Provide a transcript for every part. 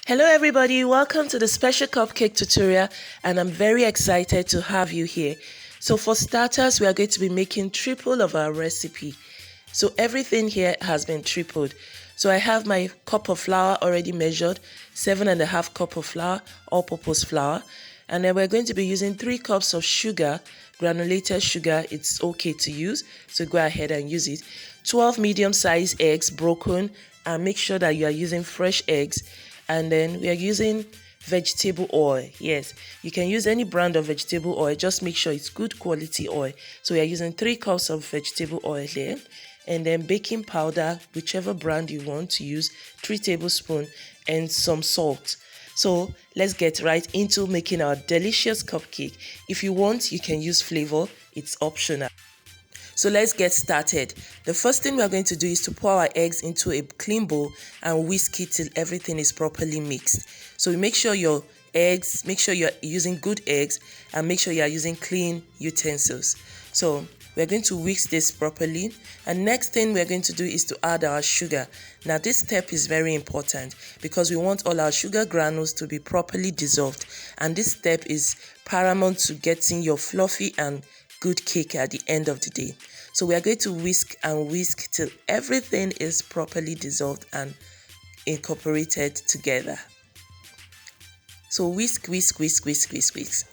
Hello everybody, welcome to the special cupcake tutorial and I'm very excited to have you here. So for starters, we are going to be making triple of our recipe. So everything here has been tripled. So I have my cup of flour already measured, 7.5 cup of flour, all-purpose flour. And then we're going to be using 3 cups of sugar, granulated sugar, it's okay to use, so go ahead and use it. 12 medium-sized eggs broken, and make sure that you are using fresh eggs. And then we are using vegetable oil. Yes, you can use any brand of vegetable oil, just make sure it's good quality oil. So we are using 3 cups of vegetable oil here, and then baking powder, whichever brand you want to use, 3 tablespoons, and some salt. So let's get right into making our delicious cupcake. If you want, you can use flavor, it's optional. So let's get started. The first thing we are going to do is to pour our eggs into a clean bowl and whisk it till everything is properly mixed. So make sure you're using good eggs, and make sure you are using clean utensils. So we're going to whisk this properly, and next thing we're going to do is to add our sugar. Now this step is very important because we want all our sugar granules to be properly dissolved, and this step is paramount to getting your fluffy and good cake at the end of the day. So we are going to whisk and whisk till everything is properly dissolved and incorporated together. So whisk, whisk, whisk, whisk, whisk, whisk.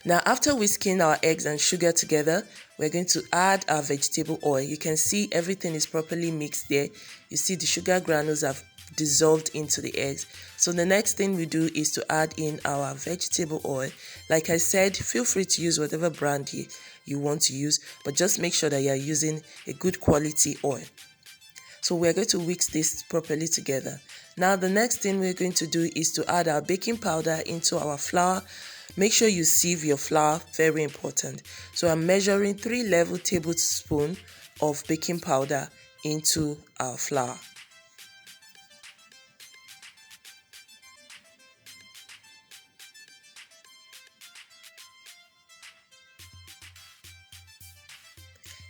Now after whisking our eggs and sugar together, we're going to add our vegetable oil. You can see everything is properly mixed there. You see the sugar granules have dissolved into the eggs. So the next thing we do is to add in our vegetable oil. Like I said, feel free to use whatever brand you want to use, but just make sure that you are using a good quality oil. So we're going to whisk this properly together. Now the next thing we're going to do is to add our baking powder into our flour. Make sure you sieve your flour, very important. So I'm measuring 3 level tablespoons of baking powder into our flour.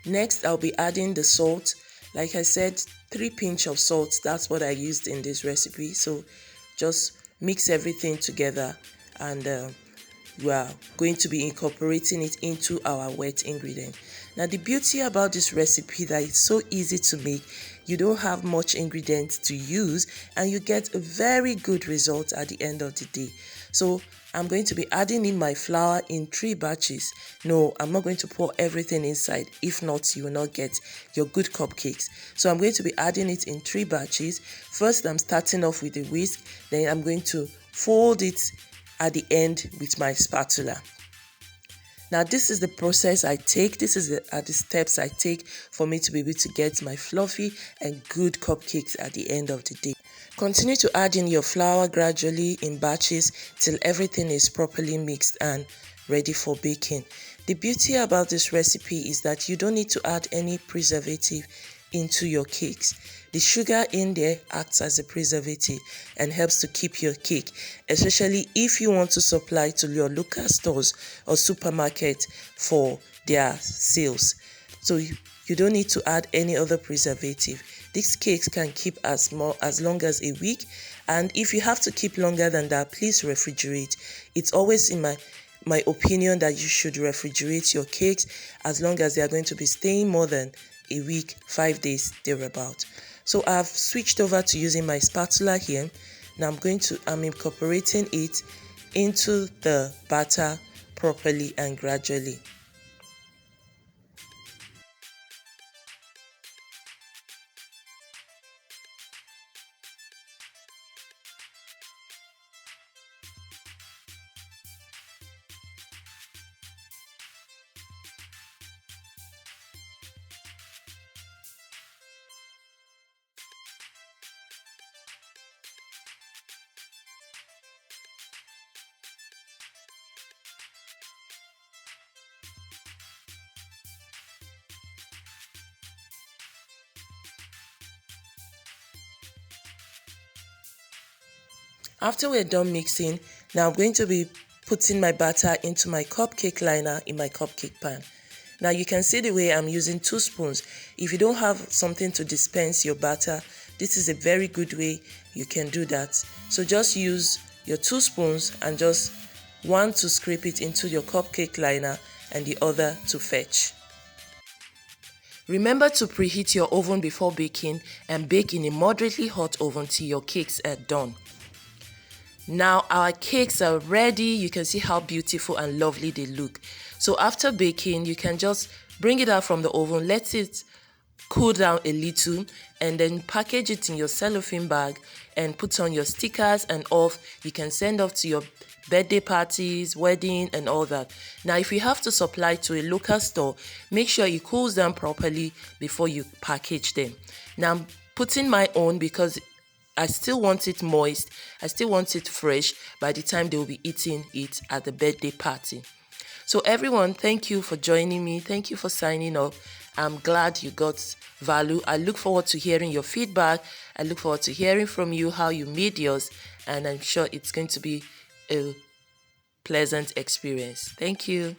Next, I'll be adding the salt. Like I said, 3 pinch of salt, that's what I used in this recipe. So just mix everything together, and we are going to be incorporating it into our wet ingredient. Now the beauty about this recipe that it's so easy to make, you don't have much ingredients to use and you get a very good result at the end of the day. So I'm going to be adding in my flour in 3 batches. No, I'm not going to pour everything inside. If not, you will not get your good cupcakes. So I'm going to be adding it in 3 batches. First, I'm starting off with a whisk. Then I'm going to fold it at the end with my spatula. Now this is the process I take. This is the steps I take for me to be able to get my fluffy and good cupcakes at the end of the day. Continue to add in your flour gradually in batches till everything is properly mixed and ready for baking. The beauty about this recipe is that you don't need to add any preservative into your cakes. The sugar in there acts as a preservative and helps to keep your cake, especially if you want to supply to your local stores or supermarket for their sales. So you don't need to add any other preservative. These cakes can keep as long as a week, and if you have to keep longer than that, please refrigerate. It's always in my opinion that you should refrigerate your cakes as long as they are going to be staying more than a week, 5 days, thereabout. So I've switched over to using my spatula here. Now I'm incorporating it into the batter properly and gradually. After we're done mixing, now I'm going to be putting my batter into my cupcake liner in my cupcake pan. Now you can see the way I'm using 2 spoons. If you don't have something to dispense your batter, this is a very good way you can do that. So just use your 2 spoons and just one to scrape it into your cupcake liner and the other to fetch. Remember to preheat your oven before baking and bake in a moderately hot oven till your cakes are done. Now our cakes are ready. You can see how beautiful and lovely they look. So after baking, you can just bring it out from the oven, let it cool down a little, and then package it in your cellophane bag and put on your stickers and off. You can send off to your birthday parties, wedding and all that. Now if you have to supply to a local store, make sure it cools down properly before you package them. Now I'm putting my own because I still want it moist, I still want it fresh by the time they will be eating it at the birthday party. So everyone, thank you for joining me. Thank you for signing up. I'm glad you got value. I look forward to hearing your feedback. I look forward to hearing from you how you made yours, and I'm sure it's going to be a pleasant experience. Thank you.